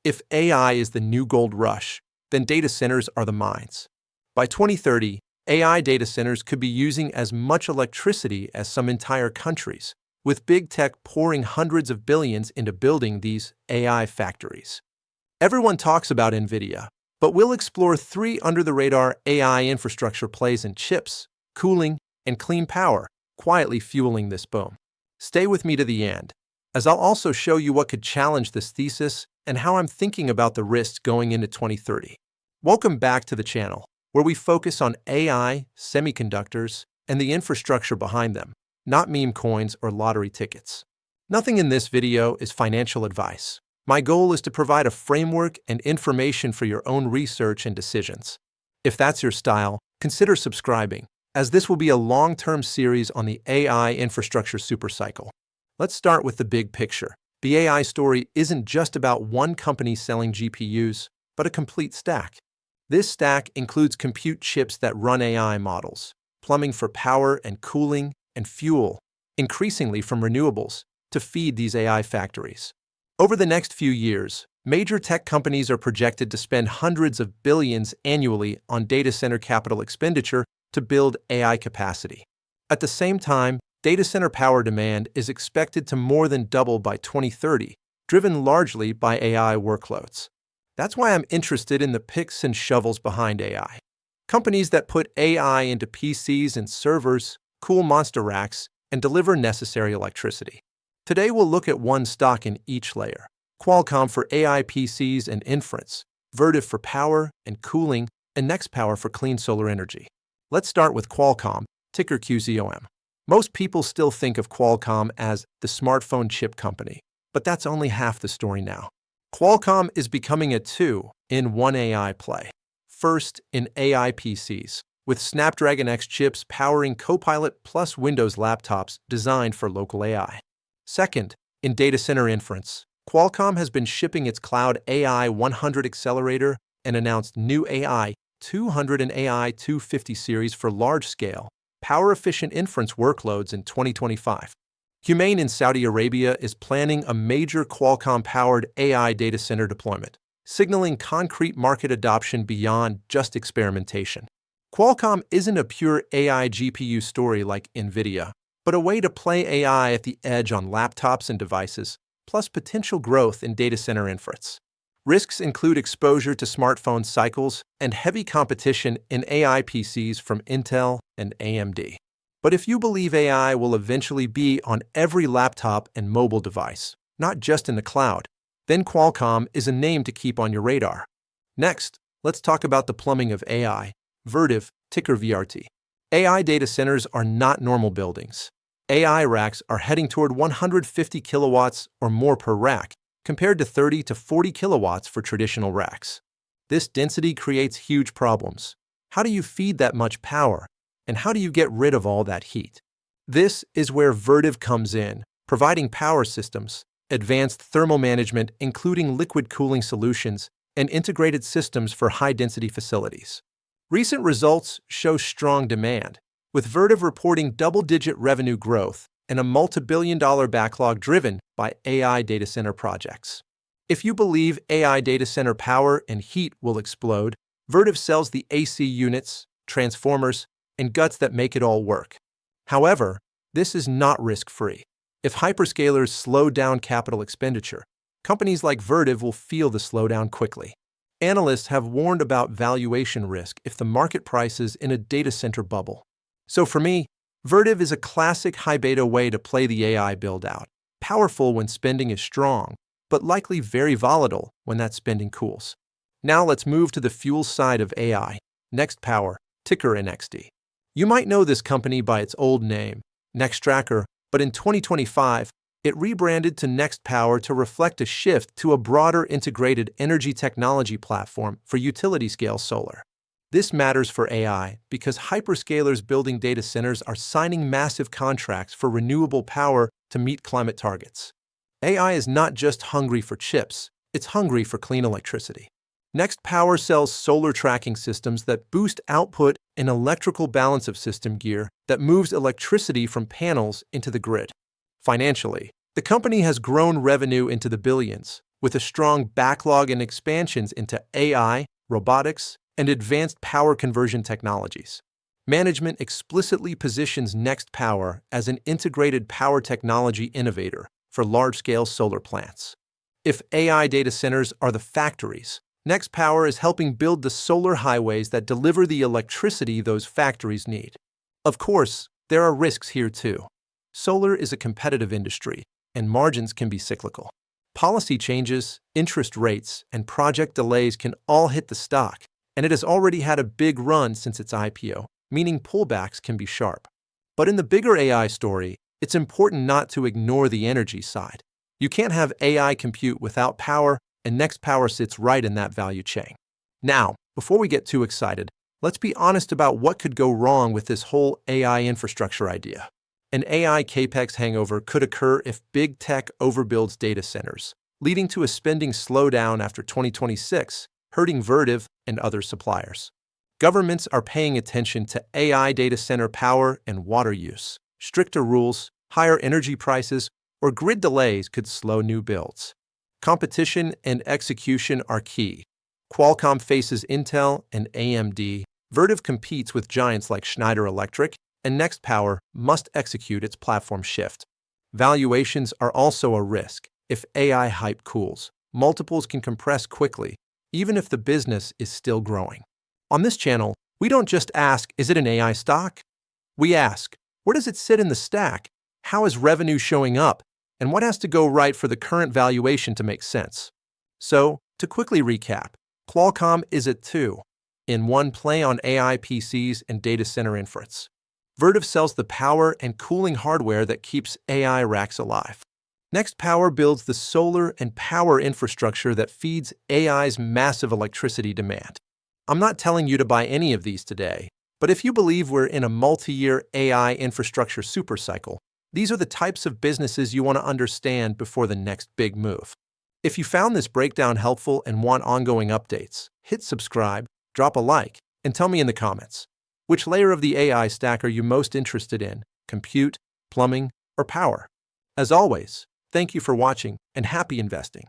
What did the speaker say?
If AI is the new gold rush, then data centers are the mines. By 2030, AI data centers could be using as much electricity as some entire countries, with big tech pouring hundreds of billions into building these AI factories. Everyone talks about NVIDIA, but we'll explore 3 under-the-radar AI infrastructure plays in chips, cooling, and clean power, quietly fueling this boom. Stay with me to the end, as I'll also show you what could challenge this thesis and how I'm thinking about the risks going into 2030. Welcome back to the channel, where we focus on AI, semiconductors, and the infrastructure behind them, not meme coins or lottery tickets. Nothing in this video is financial advice. My goal is to provide a framework and information for your own research and decisions. If that's your style, consider subscribing, as this will be a long-term series on the AI infrastructure supercycle. Let's start with the big picture. The AI story isn't just about one company selling GPUs, but a complete stack. This stack includes compute chips that run AI models, plumbing for power and cooling, and fuel, increasingly from renewables, to feed these AI factories. Over the next few years, major tech companies are projected to spend hundreds of billions annually on data center capital expenditure to build AI capacity. At the same time, data center power demand is expected to more than double by 2030, driven largely by AI workloads. That's why I'm interested in the picks and shovels behind AI. Companies that put AI into PCs and servers, cool monster racks, and deliver necessary electricity. Today we'll look at one stock in each layer: Qualcomm for AI PCs and inference, Vertiv for power and cooling, and Nextpower for clean solar energy. Let's start with Qualcomm, ticker QCOM. Most people still think of Qualcomm as the smartphone chip company, but that's only half the story now. Qualcomm is becoming a two-in-one AI play. First, in AI PCs, with Snapdragon X chips powering Copilot plus Windows laptops designed for local AI. Second, in data center inference, Qualcomm has been shipping its Cloud AI 100 accelerator and announced new AI 200 and AI 250 series for large-scale, power-efficient inference workloads in 2025. Humane in Saudi Arabia is planning a major Qualcomm-powered AI data center deployment, signaling concrete market adoption beyond just experimentation. Qualcomm isn't a pure AI GPU story like NVIDIA, but a way to play AI at the edge on laptops and devices, plus potential growth in data center inference. Risks include exposure to smartphone cycles and heavy competition in AI PCs from Intel and AMD. But if you believe AI will eventually be on every laptop and mobile device, not just in the cloud, then Qualcomm is a name to keep on your radar. Next, let's talk about the plumbing of AI, Vertiv, ticker VRT. AI data centers are not normal buildings. AI racks are heading toward 150 kilowatts or more per rack, compared to 30 to 40 kilowatts for traditional racks. This density creates huge problems. How do you feed that much power? And how do you get rid of all that heat? This is where Vertiv comes in, providing power systems, advanced thermal management including liquid cooling solutions, and integrated systems for high-density facilities. Recent results show strong demand, with Vertiv reporting double-digit revenue growth and a multi-billion-dollar backlog driven by AI data center projects. If you believe AI data center power and heat will explode, Vertiv sells the AC units, transformers, and guts that make it all work. However, this is not risk-free. If hyperscalers slow down capital expenditure, companies like Vertiv will feel the slowdown quickly. Analysts have warned about valuation risk if the market prices in a data center bubble. So for me, Vertiv is a classic high-beta way to play the AI build-out, powerful when spending is strong, but likely very volatile when that spending cools. Now let's move to the fuel side of AI, Nextpower, ticker NXT. You might know this company by its old name, Nextracker, but in 2025, it rebranded to Nextpower to reflect a shift to a broader integrated energy technology platform for utility-scale solar. This matters for AI because hyperscalers building data centers are signing massive contracts for renewable power to meet climate targets. AI is not just hungry for chips, it's hungry for clean electricity. Nextpower sells solar tracking systems that boost output and electrical balance of system gear that moves electricity from panels into the grid. Financially, the company has grown revenue into the billions, with a strong backlog and expansions into AI, robotics, and advanced power conversion technologies. Management explicitly positions Nextpower as an integrated power technology innovator for large-scale solar plants. If AI data centers are the factories, Nextpower is helping build the solar highways that deliver the electricity those factories need. Of course, there are risks here too. Solar is a competitive industry, and margins can be cyclical. Policy changes, interest rates, and project delays can all hit the stock, and it has already had a big run since its IPO, meaning pullbacks can be sharp. But in the bigger AI story, it's important not to ignore the energy side. You can't have AI compute without power, and Nextpower sits right in that value chain. Now, before we get too excited, let's be honest about what could go wrong with this whole AI infrastructure idea. An AI capex hangover could occur if big tech overbuilds data centers, leading to a spending slowdown after 2026, hurting Vertiv and other suppliers. Governments are paying attention to AI data center power and water use. Stricter rules, higher energy prices, or grid delays could slow new builds. Competition and execution are key. Qualcomm faces Intel and AMD. Vertiv competes with giants like Schneider Electric, and Nextpower must execute its platform shift. Valuations are also a risk. If AI hype cools, multiples can compress quickly, even if the business is still growing. On this channel, we don't just ask, is it an AI stock? We ask, where does it sit in the stack? How is revenue showing up? And what has to go right for the current valuation to make sense? So, to quickly recap, Qualcomm is a 2-in-1 play on AI PCs and data center inference. Vertiv sells the power and cooling hardware that keeps AI racks alive. Nextpower builds the solar and power infrastructure that feeds AI's massive electricity demand. I'm not telling you to buy any of these today, but if you believe we're in a multi-year AI infrastructure supercycle, these are the types of businesses you want to understand before the next big move. If you found this breakdown helpful and want ongoing updates, hit subscribe, drop a like, and tell me in the comments. Which layer of the AI stack are you most interested in? Compute, plumbing, or power? As always, thank you for watching and happy investing.